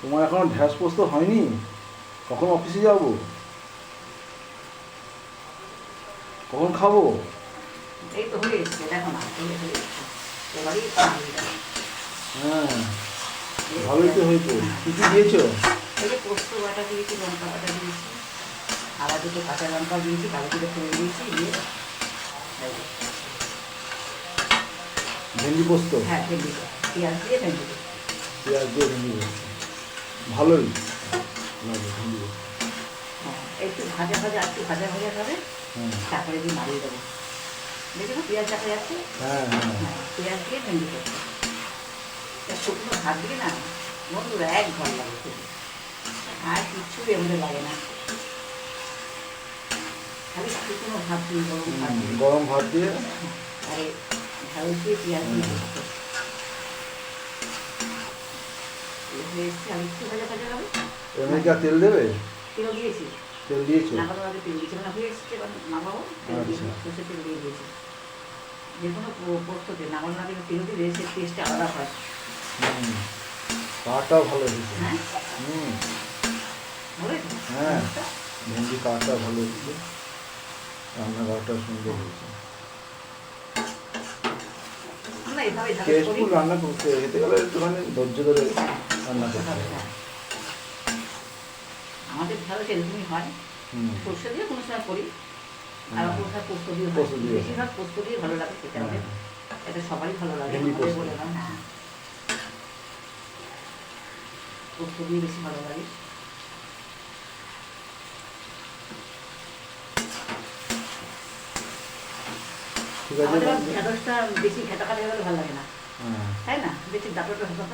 তোমার এখনো ঢ্যাস পোস্ত হয়নি? কখন অফিসে যাবো? কখন খাবো? এই তো হয়ে এসছে, দেখো না হয়ে এসছে। এবারেই নামিয়ে দেবো। হ্যাঁ, ভালোই তো হয়েছে। কী কী দিয়েছো? এই যে পোস্ত বাটা দিয়েছি, লঙ্কা বাটা দিয়েছি, আবার দুটো কাঁচা লঙ্কা দিয়েছি, কালো করে করে দিয়েছি, দিয়ে এই যে, ভেন্ডি পোস্ত? হ্যাঁ ভেন্ডি, পেঁয়াজ দিয়ে ভেন্ডি। পেঁয়াজ দিয়ে ভেন্ডি পোস্ত ভালোই লাগে ভেন্ডি পোস্ত। হ্যাঁ একটু ভাজা ভাজা, একটু ভাজা ভাজা হবে, হ্যাঁ তারপরে দিয়ে নাড়িয়ে দেবো। দেখি না পেঁয়াজ দেখা যাচ্ছে? হ্যাঁ হ্যাঁ। হ্যাঁ পেঁয়াজ দিয়ে ভেন্ডি করতে, শুকনো ভাত দিয়ে না বন্ধুরা এক ঘর লাগে খেতে, আর কিচ্ছু এর মধ্যে লাগে না, খালি শুকনো ভাত দিয়ে, গরম ভাত দিয়ে, গরম ভাত দিয়ে আরে ঢাল দিয়ে পেঁয়াজ দিয়ে করতে। এসে আমি একটু ভাজা ভাজা হবে, এমনি কি আর তেল দেবে? তেল দিয়েছি, তেল দিয়েছো? নামানোর আগে তেল দিয়েছি, মানে হয়ে এসছে, এবার নামাবো, তেল দিয়ে আচ্ছা। সর্ষের তেল দিয়ে দিয়েছি। যে কোনো পোস্ততে নামানোর আগে তেল দিলে সে টেস্টটা আলাদা হয়। হুম, কাঠটাও ভালো হয়েছে। হ্যাঁ হুম, ভালো হয়েছে? হ্যাঁ ভেন্ডি কাঠটা ভালো হয়েছে, রান্নাঘরটা সুন্দর হয়েছে। আমরা এভাবে ধারে করি। টেস্টফুল রান্না করতে খেতে গেলে একটুখানি ধৈর্য ধরে রান্না করতে হবে। হ্যাঁ, আমাদের ধারে সেরকমই হয়, হুম, সর্ষে দিয়ে কোনো সময় করি, আর হ্যাঁ। কোনো সময় পোস্ত দিয়ে হয়, পোস্ত দিয়ে। বেশিরভাগ পোস্ত দিয়ে ভালো লাগে খেতে আমাদের, হ্যাঁ, এটা সবারই ভালো লাগে, ভেন্ডি আমাদের পোস্ত। বলে না, হ্যাঁ পোস্ত দিয়ে বেশি ভালো লাগে। ঠিক আছে আমাদের বন্ধু। ঢেঁড়সটা বেশি ঘেটা কাটা গেলে ভালো লাগে না, হ্যাঁ। তাই না? বেশি ডাটা